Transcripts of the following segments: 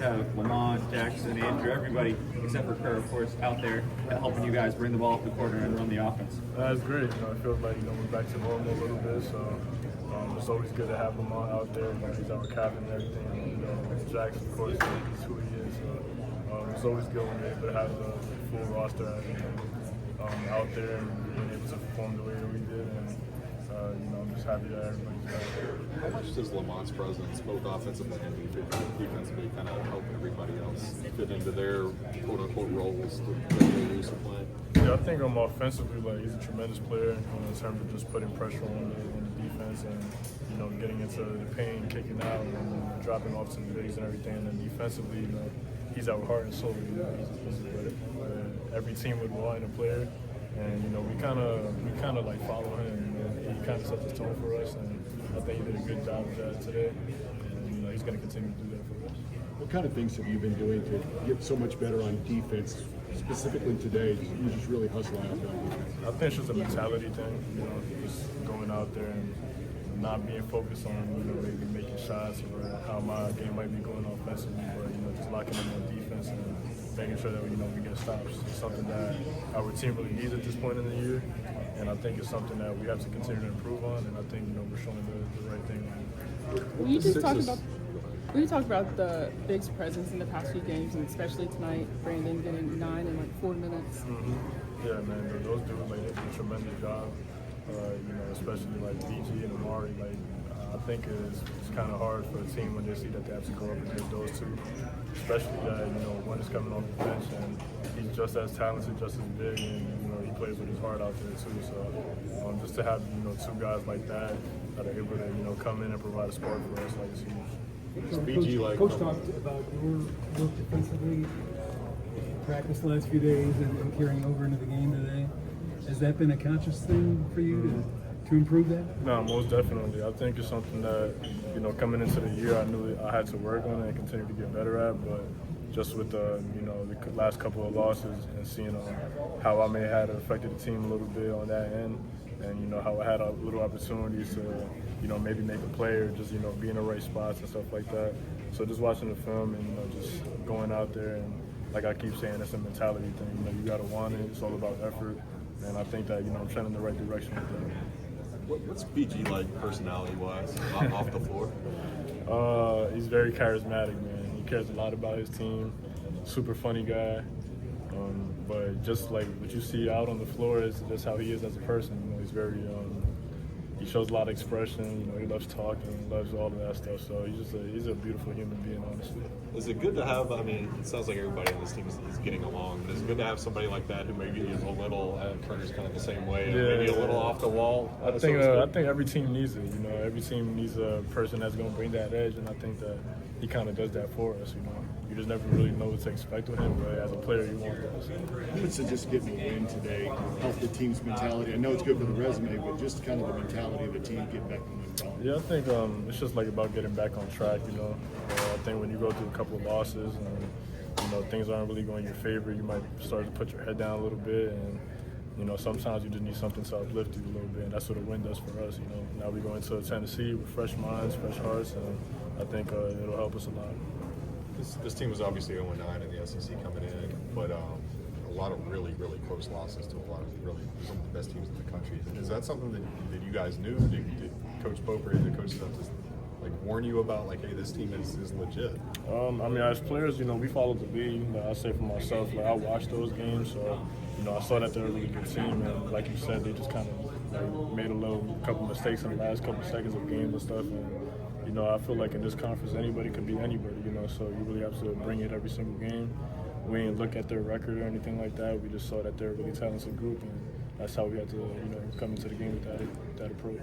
have Lamont, Jackson, Andrew, everybody except for Kerr, of course, out there helping you guys bring the ball up the court and run the offense. That's great. I feel like we're back to normal a little bit, so it's always good to have Lamont out there. He's our captain and everything. And, Jackson, of course, he's who he is. So it's always good when you're able to have the full roster out there and being able to perform the way that we did. And I'm just happy that everybody's back. How much does Lamont's presence, both offensively and defensively, kind of help everybody else fit into their quote-unquote roles that they're used to playing? Yeah, I think offensively, he's a tremendous player in terms of just putting pressure on the defense and getting into the paint, kicking out, and dropping off to the bigs and everything. And then defensively, he's our heart and soul. Every team would want a player, and we kind of like follow him. He kind of sets the tone for us, and I think he did a good job of that today. And he's going to continue to do that for us. What kind of things have you been doing to get so much better on defense? Specifically today, you just really hustle out there on defense. I think it's just a mentality thing. Just going out there and not being focused on maybe making shots or how my game might be going offensively, but just locking in on defense and making sure that we get stops. It's something that our team really needs at this point in the year, and I think it's something that we have to continue to improve on. And I think we're showing the right thing. Well, you talked about the Big's presence in the past few games, and especially tonight, Brandon getting 9 in 4 minutes. Mm-hmm. Yeah, man, those dudes they did a tremendous job. Especially BG and Amari. I think it's kind of hard for a team when they see that they have to go up against those two, especially that one is coming off the bench and he's just as talented, just as big, and he plays with his heart out there too. So just to have two guys like that that are able to come in and provide a spark for us, is huge. Coach talked about your work defensively in practice the last few days and carrying over into the game today. Has that been a conscious thing for you to improve that? No, most definitely. I think it's something that, coming into the year, I knew I had to work on it and continue to get better at. But just with the last couple of losses and seeing how I may have affected the team a little bit on that end, and how I had a little opportunities to maybe make a play or just be in the right spots and stuff like that. So just watching the film and just going out there, and like I keep saying, it's a mentality thing. You got to want it. It's all about effort. And I think that I'm trending in the right direction with that. What's BG like personality-wise off the floor? He's very charismatic, man. He cares a lot about his team. Super funny guy. But just like what you see out on the floor is just how he is as a person. He's very he shows a lot of expression. He loves talking, loves all of that stuff. So he's a beautiful human being, honestly. Is it good to have? I mean, it sounds like everybody on this team is getting along. But is it good to have somebody like that who maybe is a little? Kerner's kind of the same way, maybe a little off the wall. I think every team needs it. Every team needs a person that's going to bring that edge, and I think that he kind of does that for us. You just never really know what to expect with him, but as a player, you want that. How much did just getting a win today help the team's mentality? I know it's good for the resume, but just kind of the mentality of the team getting back on the ball. Yeah, I think it's just about getting back on track. I think when you go through a couple of losses and things aren't really going in your favor, you might start to put your head down a little bit, and sometimes you just need something to uplift you a little bit, and that's what a win does for us. Now we go into Tennessee with fresh minds, fresh hearts, and I think it'll help us a lot. This team was obviously 0-9 in the SEC coming in, but a lot of really, really close losses to a lot of some of the best teams in the country. Is that something that you guys knew? Did Coach Pope or the coach stuff just warn you about, hey, this team is legit? I mean, as players, we follow the league. I say for myself, I watch those games, so I saw that they're a really good team, and like you said, they just kind of made a couple mistakes in the last couple seconds of games and stuff. And I feel like in this conference, anybody could beat anybody. So you really have to bring it every single game. We didn't look at their record or anything like that. We just saw that they're a really talented group, and that's how we had to, come into the game with that approach.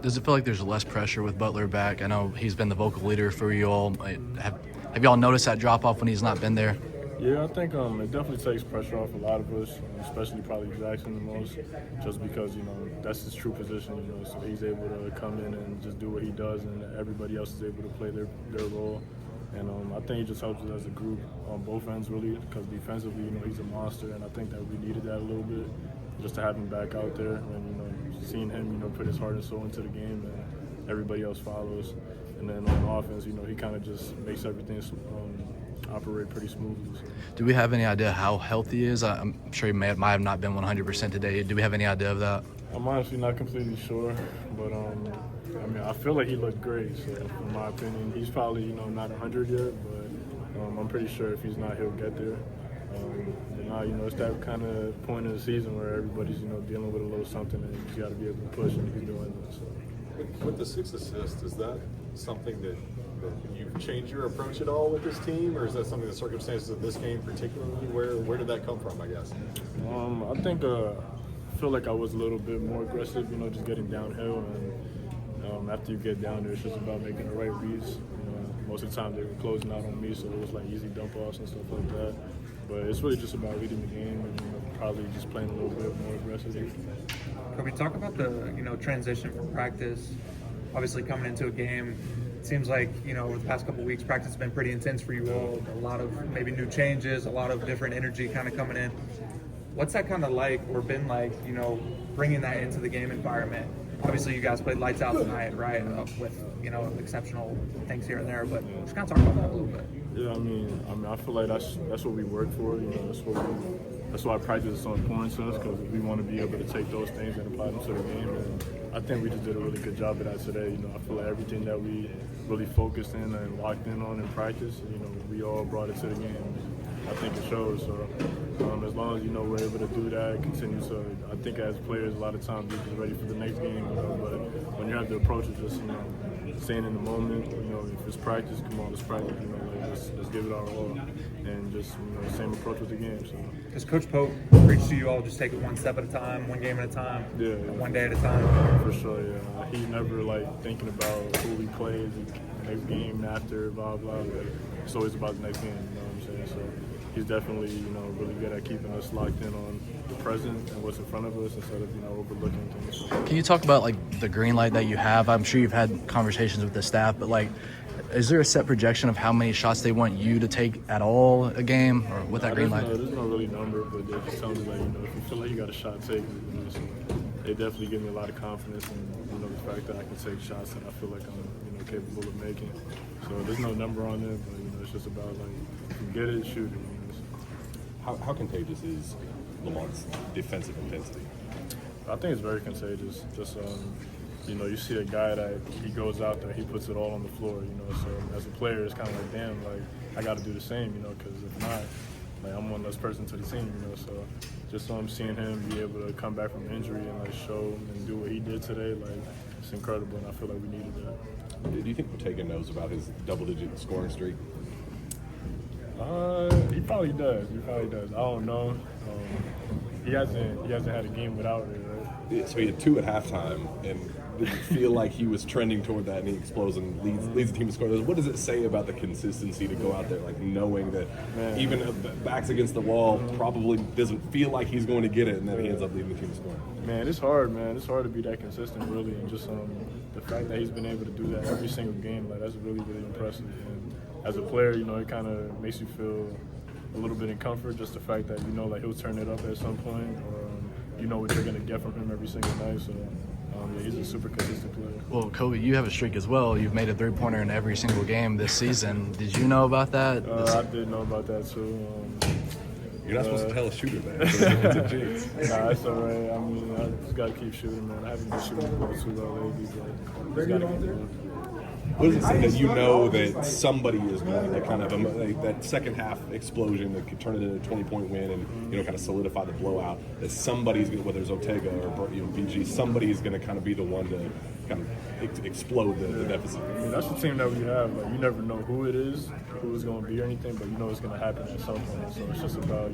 Does it feel like there's less pressure with Butler back? I know he's been the vocal leader for you all. Have y'all noticed that drop off when he's not been there? Yeah, I think it definitely takes pressure off a lot of us, especially probably Jackson the most, just because, that's his true position, so he's able to come in and just do what he does, and everybody else is able to play their role. And I think it just helps us as a group on both ends, really, because defensively, he's a monster, and I think that we needed that a little bit, just to have him back out there, and, seeing him, put his heart and soul into the game, and everybody else follows. And then on offense, he kind of just makes everything operate pretty smoothly. So. Do we have any idea how healthy he is? I'm sure he might have not been 100% today. Do we have any idea of that? I'm honestly not completely sure, but I mean, I feel like he looked great. So, in my opinion, he's probably not 100 yet, but I'm pretty sure if he's not, he'll get there. And now, it's that kind of point in the season where everybody's dealing with a little something, and you got to be able to push, and he's doing it. So. With the 6 assists, is that something that you've changed your approach at all with this team, or is that something the circumstances of this game particularly? Where did that come from, I guess? I think I feel like I was a little bit more aggressive, just getting downhill, and after you get down there, it's just about making the right reads. Most of the time they were closing out on me, so it was like easy dump offs and stuff like that. But it's really just about reading the game and probably just playing a little bit more aggressively. Koby, talk about the transition from practice. Obviously, coming into a game, it seems like over the past couple of weeks, practice has been pretty intense for you all. A lot of maybe new changes, a lot of different energy kind of coming in. What's that kind of like, or been like, bringing that into the game environment? Obviously, you guys played lights out tonight, right? With exceptional things here and there, but just kind of talk about that a little bit. Yeah, I mean, I feel like that's what we work for. That's why practice is so important to us, because we want to be able to take those things and apply them to the game. And I think we just did a really good job of that today. I feel like everything that we really focused in and locked in on in practice, we all brought it to the game. I think it shows. So as long as we're able to do that, continue to. I think as players, a lot of times we're just ready for the next game. But when you have the approach of just staying in the moment, if it's practice, come on, let's practice. Let's give it our all, and just same approach with the game. So. Does Coach Pope preach to you all just take it one step at a time, one game at a time, Yeah. one day at a time? For sure, yeah. He's never thinking about who we play, the next game after, blah blah. But it's always about the next game. You know what I'm saying? So he's definitely really good at keeping us locked in on the present and what's in front of us instead of overlooking things. Can you talk about the green light that you have? I'm sure you've had conversations with the staff, but is there a set projection of how many shots they want you to take at all a game, or with that green light? There's no really number, but they just tell me if you feel like you got a shot, take it. So they definitely give me a lot of confidence in the fact that I can take shots that I feel like I'm capable of making. So there's no number on it, but it's just about if you get it, shoot it. How contagious is Lamont's defensive intensity? I think it's very contagious. Just you see a guy that he goes out there, he puts it all on the floor. So as a player, it's kind of like, damn, I got to do the same. Because if not, I'm one less person to the team. So just seeing him be able to come back from injury and show and do what he did today, it's incredible, and I feel like we needed that. Do you think Ortega knows about his double-digit scoring streak? He probably does. I don't know. He hasn't had a game without it, right? So he had 2 at halftime, and did you feel like he was trending toward that, and he explodes and leads the team to score those? What does it say about the consistency to go out there, knowing that even if the back's against the wall, probably doesn't feel like he's going to get it, and then he ends up leading the team to score? Man, it's hard, man. It's hard to be that consistent, really, and just the fact that he's been able to do that every single game, that's really, really impressive. And as a player, it kind of makes you feel a little bit in comfort, just the fact that he'll turn it up at some point, or what you're going to get from him every single night. So he's a super consistent player. Well, Koby, you have a streak as well. You've made a three-pointer in every single game this season. Did you know about that? I did know about that too. You're not supposed to tell a shooter that. So it's a jinx. Nah, it's all right. I mean, I just got to keep shooting, man. I haven't been shooting too well lately, but just got to keep going. What does it say that that somebody is going to kind of that second half explosion that could turn it into a 20-point win and kind of solidify the blowout? That somebody's going to, whether it's Ortega or BG, somebody's going to kind of be the one to kind of explode the deficit. I mean, that's the team that we have. You never know who it is, who it's going to be or anything, but it's going to happen at some point. So it's just about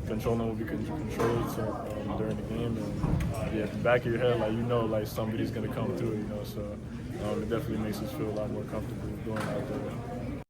controlling what we can control during the game, and at the back of your head, somebody's going to come through. So it definitely makes us feel a lot more comfortable going out there.